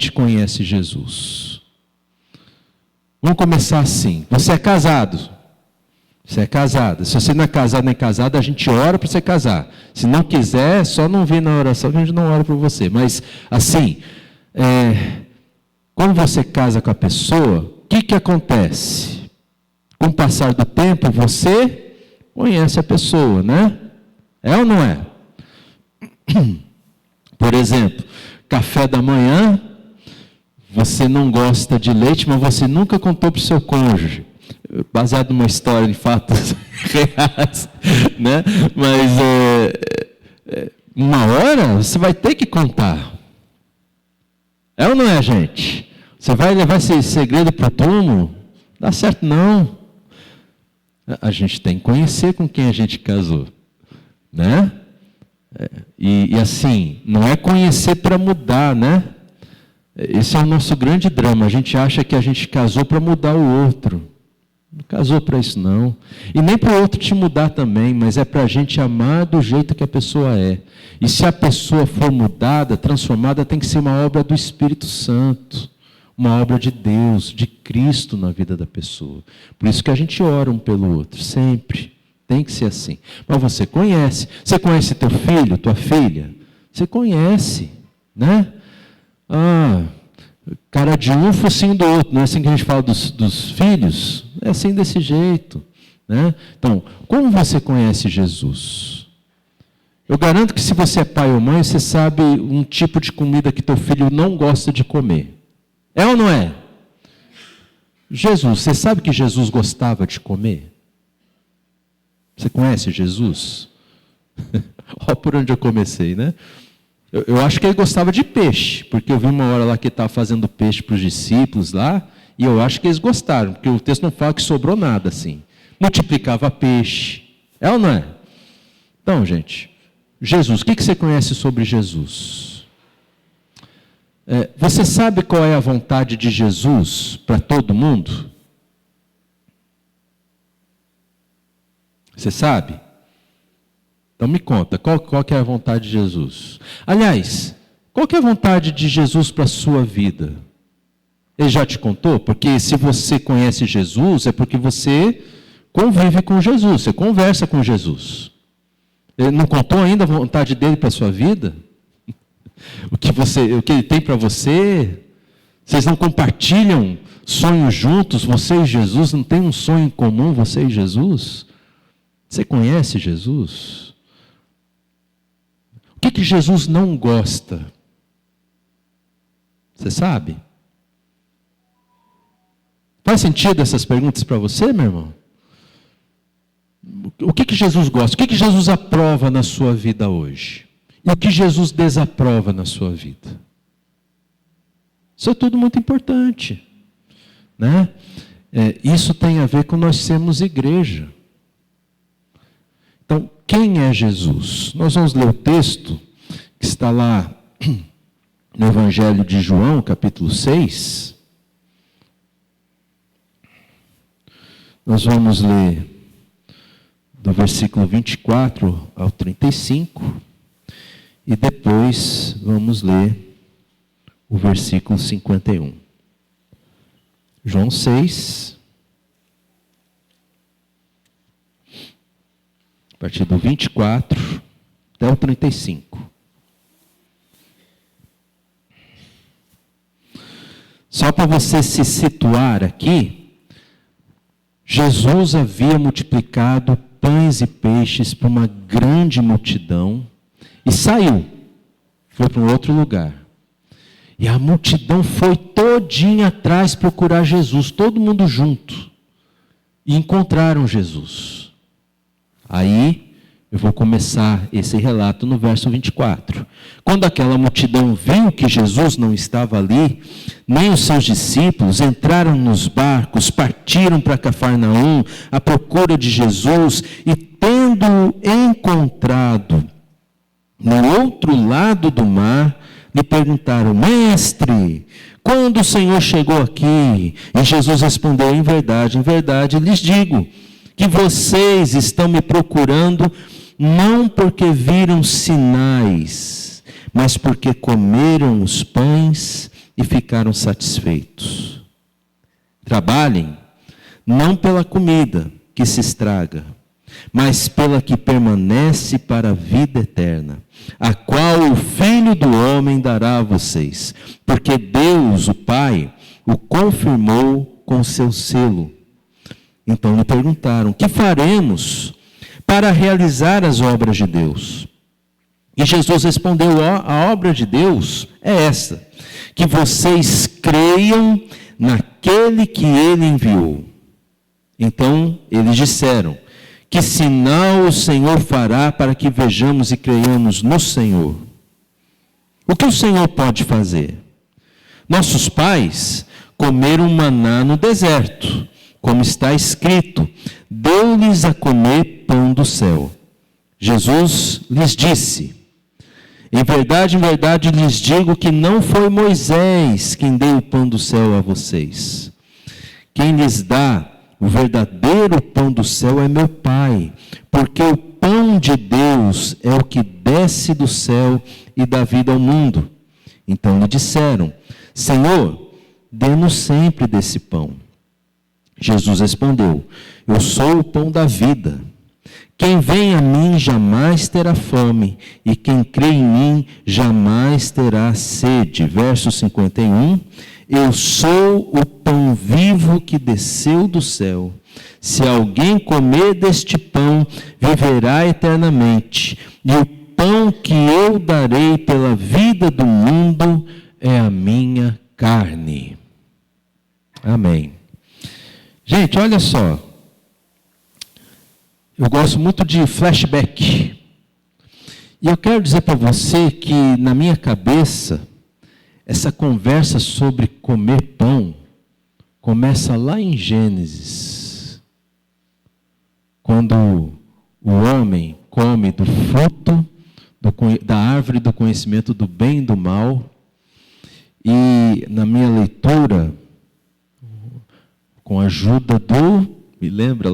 gente conhece Jesus? Vamos começar assim. Você é casado? Você é casada. Se você não é casado nem casada, a gente ora para você casar. Se não quiser, só não vir na oração que a gente não ora para você. Mas, assim, quando você casa com a pessoa, o que acontece? Com o passar do tempo, você conhece a pessoa, né? É ou não é? Por exemplo, café da manhã, você não gosta de leite, mas você nunca contou para o seu cônjuge. Baseado numa história de fatos reais, né? Mas uma hora você vai ter que contar. É ou não é, gente? Você vai levar esse segredo para o túmulo? Dá certo não. A gente tem que conhecer com quem a gente casou, né? E assim, não é conhecer para mudar, né? Esse é o nosso grande drama. A gente acha que a gente casou para mudar o outro. Não casou para isso não. E nem para o outro te mudar também, mas é para a gente amar do jeito que a pessoa é. E se a pessoa for mudada, transformada, tem que ser uma obra do Espírito Santo. Uma obra de Deus, de Cristo na vida da pessoa. Por isso que a gente ora um pelo outro, sempre. Tem que ser assim. Mas você conhece. Você conhece teu filho, tua filha? Você conhece, né? Cara de um, focinho do outro. Não é assim que a gente fala dos filhos? É assim desse jeito, né? Então, como você conhece Jesus? Eu garanto que se você é pai ou mãe, você sabe um tipo de comida que teu filho não gosta de comer. É ou não é? Jesus, você sabe que Jesus gostava de comer? Você conhece Jesus? Olha por onde eu comecei, né? Eu acho que ele gostava de peixe, porque eu vi uma hora lá que ele estava fazendo peixe para os discípulos lá, e eu acho que eles gostaram, porque o texto não fala que sobrou nada assim. Multiplicava peixe. É ou não é? Então, gente, Jesus, o que você conhece sobre Jesus? Você sabe qual é a vontade de Jesus para todo mundo? Você sabe? Então me conta, qual que é a vontade de Jesus? Aliás, qual que é a vontade de Jesus para a sua vida? Ele já te contou? Porque se você conhece Jesus, é porque você convive com Jesus, você conversa com Jesus. Ele não contou ainda a vontade dele para a sua vida? O que ele tem para você? Vocês não compartilham sonhos juntos? Você e Jesus não tem um sonho em comum, você e Jesus? Você conhece Jesus? O que Jesus não gosta? Você sabe? Faz sentido essas perguntas para você, meu irmão? O que Jesus gosta? O que Jesus aprova na sua vida hoje? E o que Jesus desaprova na sua vida? Isso é tudo muito importante, né? Isso tem a ver com nós sermos igreja. Então, quem é Jesus? Nós vamos ler o texto que está lá no Evangelho de João, capítulo 6. Nós vamos ler do versículo 24 ao 35 e depois vamos ler o versículo 51. João 6, a partir do 24 até o 35. Só para você se situar aqui, Jesus havia multiplicado pães e peixes para uma grande multidão e saiu, foi para um outro lugar. E a multidão foi todinha atrás procurar Jesus, todo mundo junto, e encontraram Jesus. Aí, eu vou começar esse relato no verso 24. Quando aquela multidão viu que Jesus não estava ali, nem os seus discípulos, entraram nos barcos, partiram para Cafarnaum à procura de Jesus, e tendo-o encontrado no outro lado do mar, lhe perguntaram: Mestre, quando o Senhor chegou aqui? E Jesus respondeu: em verdade lhes digo, que vocês estão me procurando, não porque viram sinais, mas porque comeram os pães e ficaram satisfeitos. Trabalhem, não pela comida que se estraga, mas pela que permanece para a vida eterna, a qual o Filho do Homem dará a vocês, porque Deus, o Pai, o confirmou com seu selo. Então lhe perguntaram: que faremos para realizar as obras de Deus? E Jesus respondeu: a obra de Deus é esta, que vocês creiam naquele que ele enviou. Então eles disseram: que sinal o Senhor fará para que vejamos e creiamos no Senhor? O que o Senhor pode fazer? Nossos pais comeram maná no deserto, como está escrito: deu-lhes a comer pão do céu. Jesus lhes disse: em verdade lhes digo que não foi Moisés quem deu o pão do céu a vocês. Quem lhes dá o verdadeiro pão do céu é meu Pai, porque o pão de Deus é o que desce do céu e dá vida ao mundo. Então lhe disseram: Senhor, dê-nos sempre desse pão. Jesus respondeu: eu sou o pão da vida. Quem vem a mim jamais terá fome, e quem crê em mim jamais terá sede. Verso 51. Eu sou o pão vivo que desceu do céu. Se alguém comer deste pão, viverá eternamente. E o pão que eu darei pela vida do mundo é a minha carne. Amém. Gente, olha só. Eu gosto muito de flashback. E eu quero dizer para você que, na minha cabeça, essa conversa sobre comer pão começa lá em Gênesis, quando o homem come do fruto da árvore do conhecimento do bem e do mal. E na minha leitura, com a ajuda me lembra,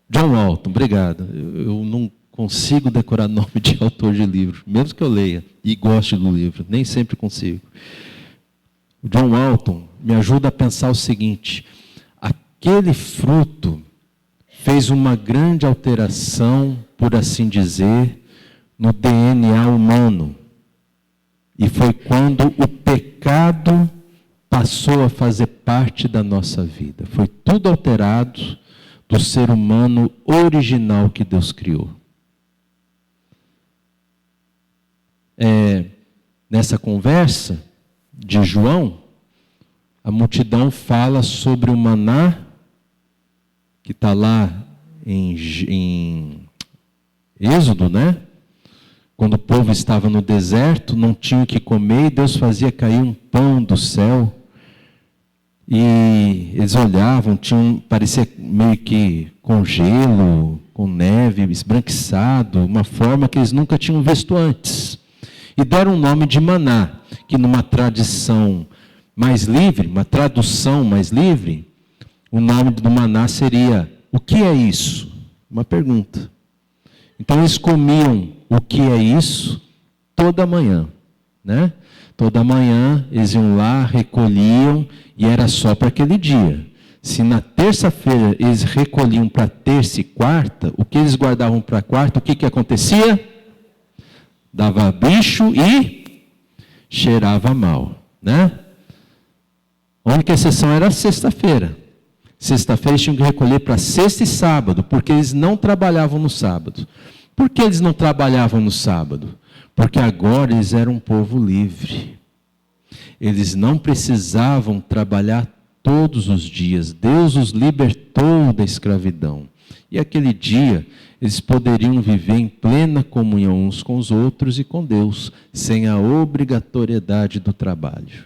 John Walton, obrigado. Eu não consigo decorar nome de autor de livro, mesmo que eu leia e goste do livro, nem sempre consigo. O John Walton me ajuda a pensar o seguinte: aquele fruto fez uma grande alteração, por assim dizer, no DNA humano. E foi quando o pecado passou a fazer parte da nossa vida. Foi tudo alterado do ser humano original que Deus criou. Nessa conversa de João, a multidão fala sobre o maná, que está lá em Êxodo, né? Quando o povo estava no deserto, não tinha o que comer, e Deus fazia cair um pão do céu. E eles olhavam, parecia meio que com gelo, com neve, esbranquiçado, uma forma que eles nunca tinham visto antes. E deram o nome de maná, que numa tradição mais livre, uma tradução mais livre, o nome do maná seria: o que é isso? Uma pergunta. Então eles comiam o que é isso toda manhã, né? Toda manhã eles iam lá, recolhiam, e era só para aquele dia. Se na terça-feira eles recolhiam para terça e quarta, o que eles guardavam para quarta, o que acontecia? Dava bicho e cheirava mal, né? A única exceção era a sexta-feira. Sexta-feira eles tinham que recolher para sexta e sábado, porque eles não trabalhavam no sábado. Por que eles não trabalhavam no sábado? Porque agora eles eram um povo livre. Eles não precisavam trabalhar todos os dias. Deus os libertou da escravidão. E aquele dia eles poderiam viver em plena comunhão uns com os outros e com Deus, sem a obrigatoriedade do trabalho.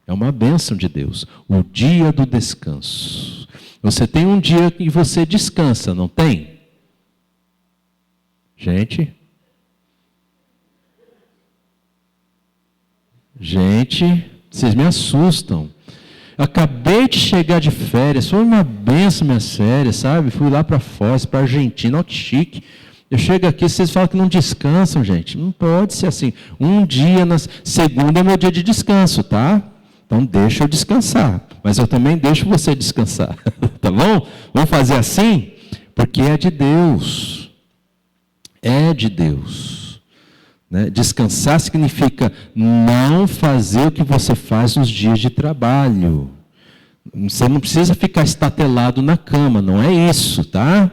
É uma bênção de Deus, o dia do descanso. Você tem um dia que você descansa, não tem? Gente, vocês me assustam. Eu acabei de chegar de férias, foi uma benção minhas férias, sabe? Fui lá para Foz, para Argentina, olha que chique. Eu chego aqui, vocês falam que não descansam, gente. Não pode ser assim. Um dia, segunda é meu dia de descanso, tá? Então deixa eu descansar. Mas eu também deixo você descansar. Tá bom? Vamos fazer assim? Porque é de Deus. É de Deus. Né? Descansar significa não fazer o que você faz nos dias de trabalho. Você não precisa ficar estatelado na cama. Não é isso, tá?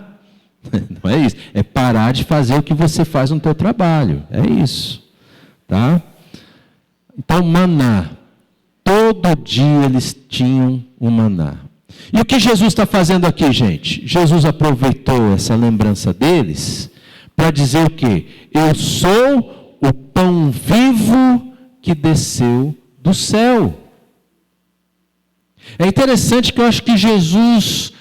Não é isso. É parar de fazer o que você faz no teu trabalho. É isso. Tá? Então, maná. Todo dia eles tinham o maná. E o que Jesus está fazendo aqui, gente? Jesus aproveitou essa lembrança deles para dizer o quê? Eu sou o pão vivo que desceu do céu. É interessante que eu acho que Jesus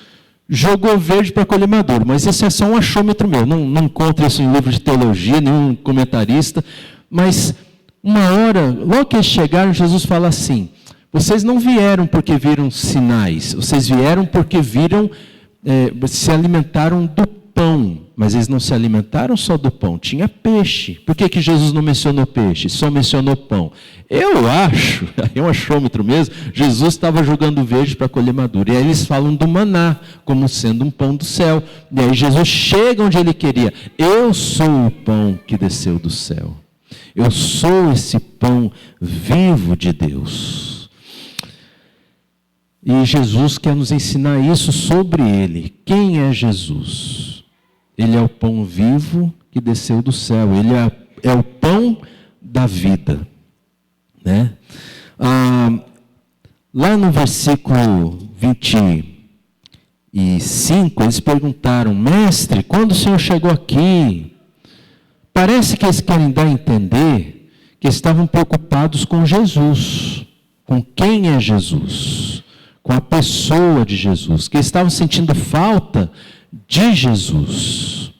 jogou verde para colher maduro, mas esse é só um achômetro meu. Não encontro isso em livro de teologia, nenhum comentarista. Mas uma hora, logo que eles chegaram, Jesus fala assim: vocês não vieram porque viram sinais, vocês vieram porque viram, se alimentaram do pão, mas eles não se alimentaram só do pão, tinha peixe. Por que Jesus não mencionou peixe, só mencionou pão? Eu acho, é um achômetro mesmo, Jesus estava jogando verde para colher maduro. E aí eles falam do maná, como sendo um pão do céu. E aí Jesus chega onde ele queria. Eu sou o pão que desceu do céu. Eu sou esse pão vivo de Deus. E Jesus quer nos ensinar isso sobre ele. Quem é Jesus? Ele é o pão vivo que desceu do céu. Ele é o pão da vida. Né? Lá no versículo 25, eles perguntaram: mestre, quando o Senhor chegou aqui? Parece que eles querem dar a entender que estavam preocupados com Jesus. Com quem é Jesus? Com a pessoa de Jesus. Que estavam sentindo falta de Jesus.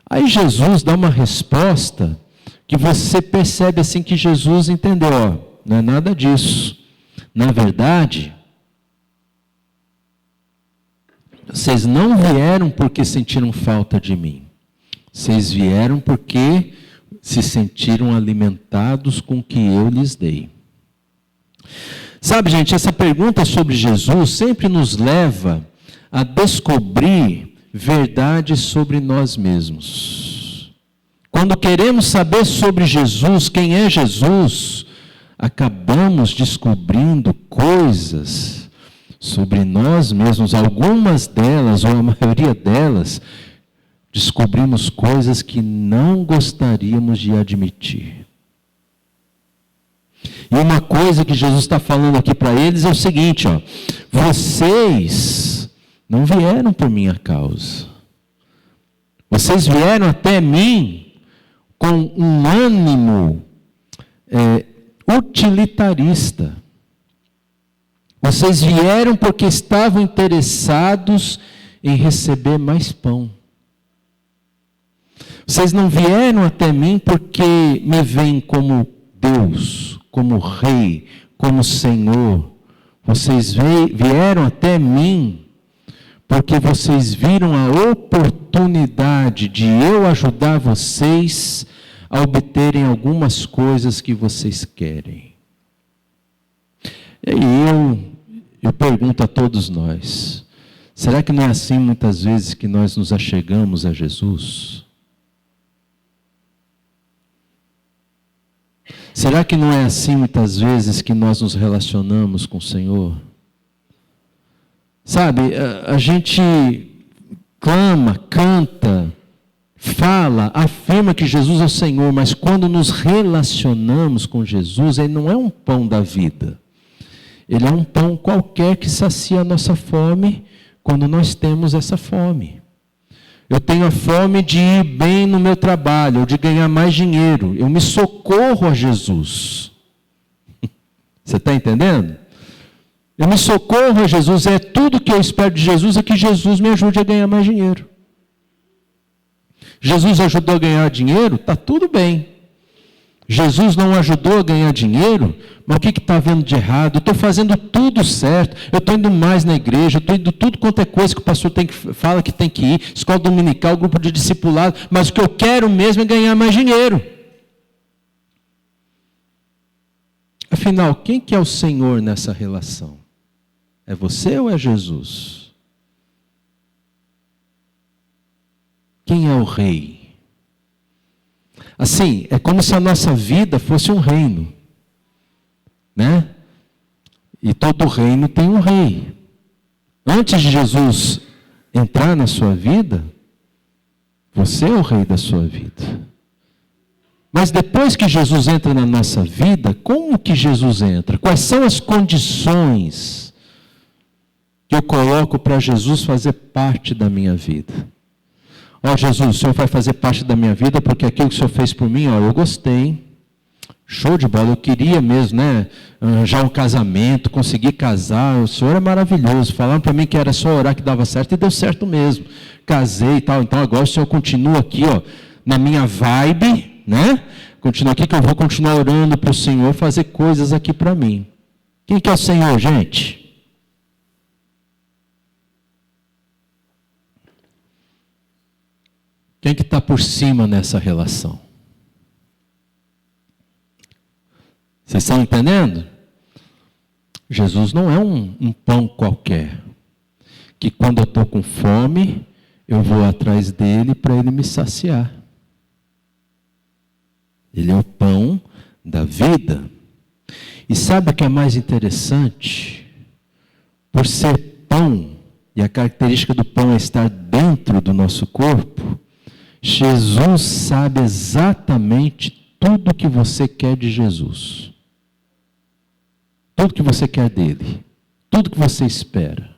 Aí Jesus dá uma resposta que você percebe assim que Jesus entendeu. Ó, não é nada disso. Na verdade, vocês não vieram porque sentiram falta de mim. Vocês vieram porque se sentiram alimentados com o que eu lhes dei. Sabe, gente, essa pergunta sobre Jesus sempre nos leva a descobrir verdades sobre nós mesmos. Quando queremos saber sobre Jesus, quem é Jesus, acabamos descobrindo coisas sobre nós mesmos. Algumas delas, ou a maioria delas, descobrimos coisas que não gostaríamos de admitir. E uma coisa que Jesus está falando aqui para eles é o seguinte: ó, vocês não vieram por minha causa. Vocês vieram até mim com um ânimo utilitarista. Vocês vieram porque estavam interessados em receber mais pão. Vocês não vieram até mim porque me veem como Deus, como Rei, como Senhor. Vocês vieram até mim porque vocês viram a oportunidade de eu ajudar vocês a obterem algumas coisas que vocês querem. E aí eu pergunto a todos nós: será que não é assim muitas vezes que nós nos achegamos a Jesus? Será que não é assim muitas vezes que nós nos relacionamos com o Senhor? Sabe, a gente clama, canta, fala, afirma que Jesus é o Senhor, mas quando nos relacionamos com Jesus, Ele não é um pão da vida. Ele é um pão qualquer que sacia a nossa fome quando nós temos essa fome. Eu tenho a fome de ir bem no meu trabalho, ou de ganhar mais dinheiro. Eu me socorro a Jesus. Você está entendendo? Eu me socorro a Jesus. É tudo que eu espero de Jesus, é que Jesus me ajude a ganhar mais dinheiro. Jesus ajudou a ganhar dinheiro? Está tudo bem. Jesus não ajudou a ganhar dinheiro, mas o que está havendo de errado? Eu estou fazendo tudo certo, eu estou indo mais na igreja, eu estou indo tudo quanto é coisa que o pastor fala que tem que ir, escola dominical, grupo de discipulado, mas o que eu quero mesmo é ganhar mais dinheiro. Afinal, quem que é o Senhor nessa relação? É você ou é Jesus? Quem é o rei? Assim, é como se a nossa vida fosse um reino, né? E todo reino tem um rei. Antes de Jesus entrar na sua vida, você é o rei da sua vida. Mas depois que Jesus entra na nossa vida, como que Jesus entra? Quais são as condições que eu coloco para Jesus fazer parte da minha vida? Ó, Jesus, o Senhor vai fazer parte da minha vida porque aquilo que o Senhor fez por mim, ó, eu gostei. Show de bola, eu queria mesmo, né? Arranjar um casamento, conseguir casar. O Senhor é maravilhoso. Falaram para mim que era só orar que dava certo e deu certo mesmo. Casei e tal. Então agora o Senhor continua aqui, ó, na minha vibe, né? Continua aqui que eu vou continuar orando para o Senhor fazer coisas aqui para mim. Quem que é o Senhor, gente? Quem que está por cima nessa relação? Vocês estão entendendo? Jesus não é um pão qualquer, que quando eu estou com fome, eu vou atrás dele para ele me saciar. Ele é o pão da vida. E sabe o que é mais interessante? Por ser pão, e a característica do pão é estar dentro do nosso corpo, Jesus sabe exatamente tudo o que você quer de Jesus. Tudo que você quer dele. Tudo que você espera.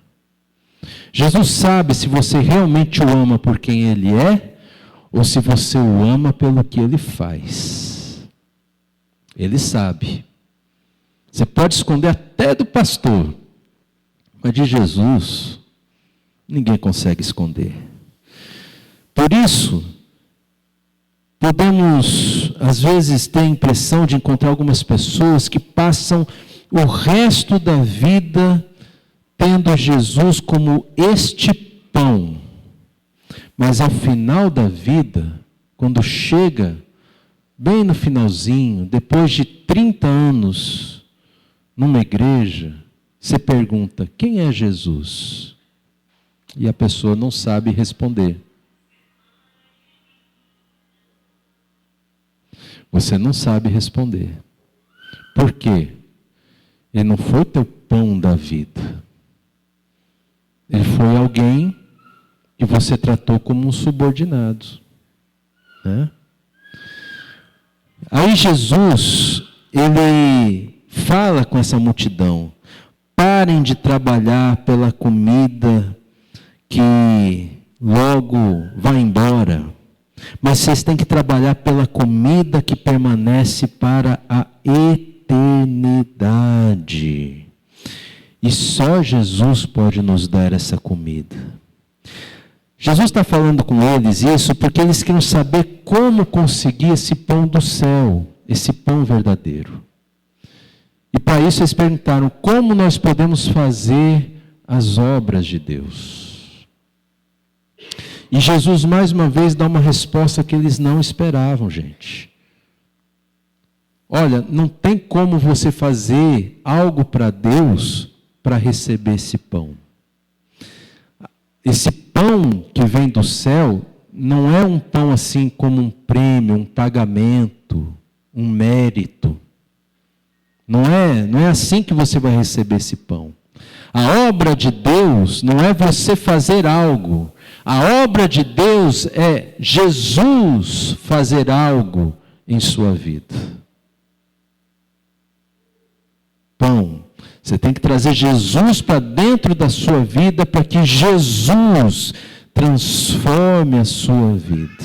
Jesus sabe se você realmente o ama por quem ele é, ou se você o ama pelo que ele faz. Ele sabe. Você pode esconder até do pastor, mas de Jesus, ninguém consegue esconder. Por isso, podemos, às vezes, ter a impressão de encontrar algumas pessoas que passam o resto da vida tendo Jesus como este pão. Mas ao final da vida, quando chega, bem no finalzinho, depois de 30 anos, numa igreja, você pergunta, quem é Jesus? E a pessoa não sabe responder. Você não sabe responder. Por quê? Ele não foi teu pão da vida. Ele foi alguém que você tratou como um subordinado. Né? Aí Jesus, ele fala com essa multidão, parem de trabalhar pela comida que logo vai embora, mas vocês têm que trabalhar pela comida que permanece para a eternidade. E só Jesus pode nos dar essa comida. Jesus está falando com eles isso porque eles queriam saber como conseguir esse pão do céu, esse pão verdadeiro. E para isso eles perguntaram, como nós podemos fazer as obras de Deus? E Jesus mais uma vez dá uma resposta que eles não esperavam, gente. Olha, não tem como você fazer algo para Deus para receber esse pão. Esse pão que vem do céu não é um pão assim como um prêmio, um pagamento, um mérito. Não é assim que você vai receber esse pão. A obra de Deus não é você fazer algo. A obra de Deus é Jesus fazer algo em sua vida. Pão. Você tem que trazer Jesus para dentro da sua vida para que Jesus transforme a sua vida.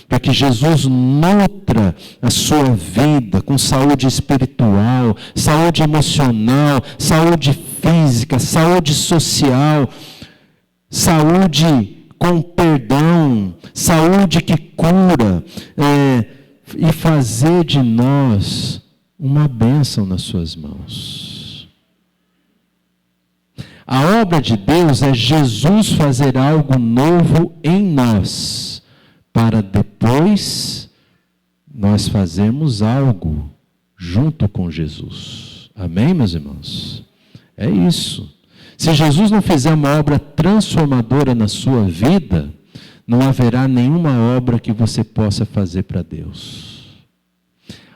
Para que Jesus nutra a sua vida com saúde espiritual, saúde emocional, saúde física, saúde social, saúde com perdão, saúde que cura, e fazer de nós uma bênção nas suas mãos. A obra de Deus é Jesus fazer algo novo em nós, para depois nós fazermos algo junto com Jesus. Amém, meus irmãos? É isso. Se Jesus não fizer uma obra transformadora na sua vida, não haverá nenhuma obra que você possa fazer para Deus.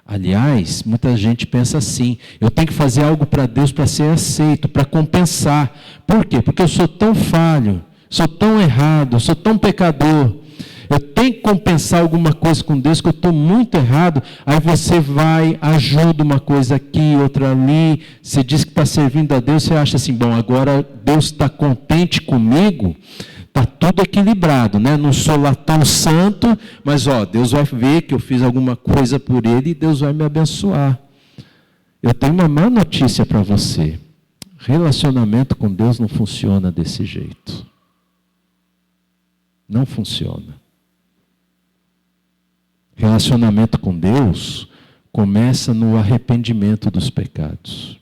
Aliás, muita gente pensa assim: eu tenho que fazer algo para Deus para ser aceito, para compensar. Por quê? Porque eu sou tão falho, sou tão errado, sou tão pecador. Eu tenho que compensar alguma coisa com Deus, que eu estou muito errado. Aí você vai, ajuda uma coisa aqui, outra ali. Você diz que está servindo a Deus, você acha assim: bom, agora Deus está contente comigo. Está tudo equilibrado, né? Não sou lá tão santo, mas Deus vai ver que eu fiz alguma coisa por Ele e Deus vai me abençoar. Eu tenho uma má notícia para você: relacionamento com Deus não funciona desse jeito. Não funciona. Relacionamento com Deus começa no arrependimento dos pecados.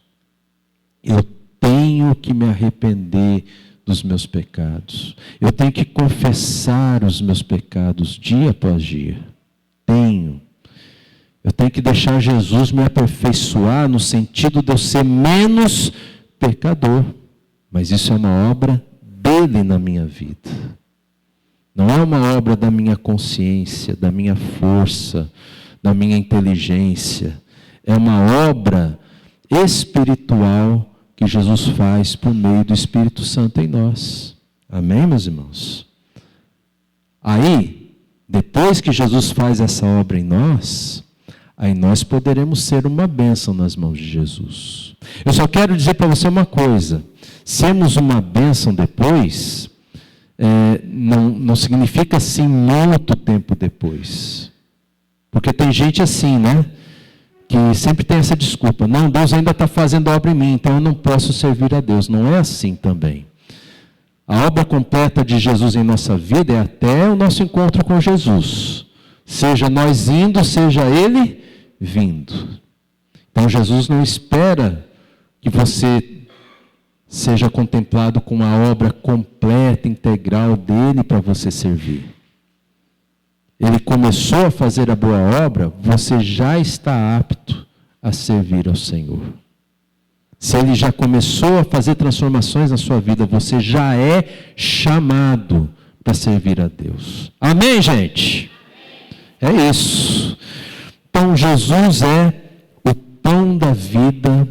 Eu tenho que me arrepender dos meus pecados. Eu tenho que confessar os meus pecados dia após dia. Eu tenho que deixar Jesus me aperfeiçoar no sentido de eu ser menos pecador. Mas isso é uma obra dele na minha vida. Não é uma obra da minha consciência, da minha força, da minha inteligência. É uma obra espiritual que Jesus faz por meio do Espírito Santo em nós. Amém, meus irmãos? Aí, depois que Jesus faz essa obra em nós, aí nós poderemos ser uma bênção nas mãos de Jesus. Eu só quero dizer para você uma coisa: sermos uma bênção depois, não significa assim muito tempo depois. Porque tem gente assim, né? Que sempre tem essa desculpa: não, Deus ainda está fazendo obra em mim, então eu não posso servir a Deus. Não é assim também. A obra completa de Jesus em nossa vida é até o nosso encontro com Jesus. Seja nós indo, seja Ele vindo. Então Jesus não espera que você seja contemplado com a obra completa, integral dele para você servir. Ele começou a fazer a boa obra, você já está apto a servir ao Senhor. Se Ele já começou a fazer transformações na sua vida, você já é chamado para servir a Deus. Amém, gente? É isso. Então, Jesus é o pão da vida,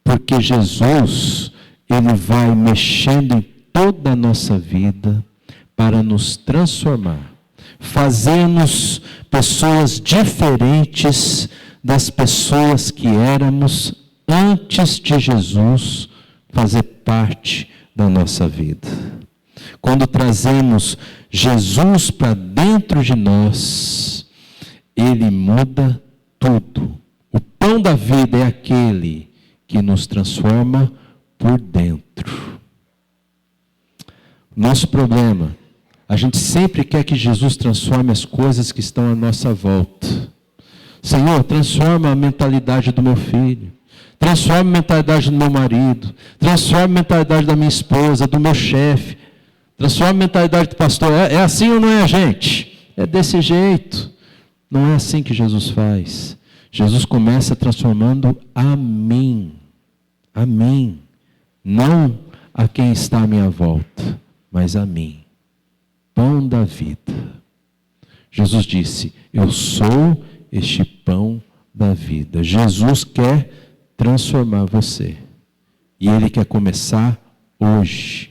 porque Jesus, Ele vai mexendo em toda a nossa vida para nos transformar, fazer-nos pessoas diferentes das pessoas que éramos antes de Jesus fazer parte da nossa vida. Quando trazemos Jesus para dentro de nós, Ele muda tudo. O pão da vida é aquele que nos transforma por dentro. Nosso problema: a gente sempre quer que Jesus transforme as coisas que estão à nossa volta. Senhor, transforma a mentalidade do meu filho, transforma a mentalidade do meu marido, transforma a mentalidade da minha esposa, do meu chefe, transforma a mentalidade do pastor. É assim ou não é, gente? É desse jeito. Não é assim que Jesus faz. Jesus começa transformando a mim. A mim. Não a quem está à minha volta, mas a mim. Pão da vida. Jesus disse: eu sou este pão da vida. Jesus quer transformar você. E Ele quer começar hoje.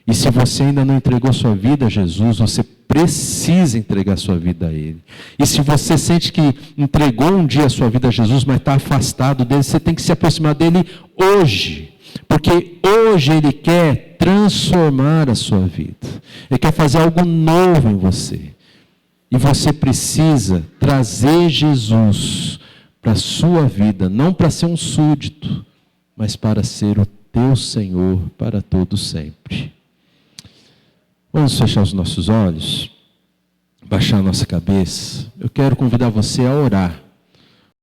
E se você ainda não entregou sua vida a Jesus, você precisa entregar sua vida a Ele. E se você sente que entregou um dia a sua vida a Jesus, mas está afastado dele, você tem que se aproximar dele hoje. Porque hoje Ele quer transformar a sua vida. Ele quer fazer algo novo em você. E você precisa trazer Jesus para a sua vida, não para ser um súdito, mas para ser o teu Senhor para todo sempre. Vamos fechar os nossos olhos. baixar a nossa cabeça, eu quero convidar você a orar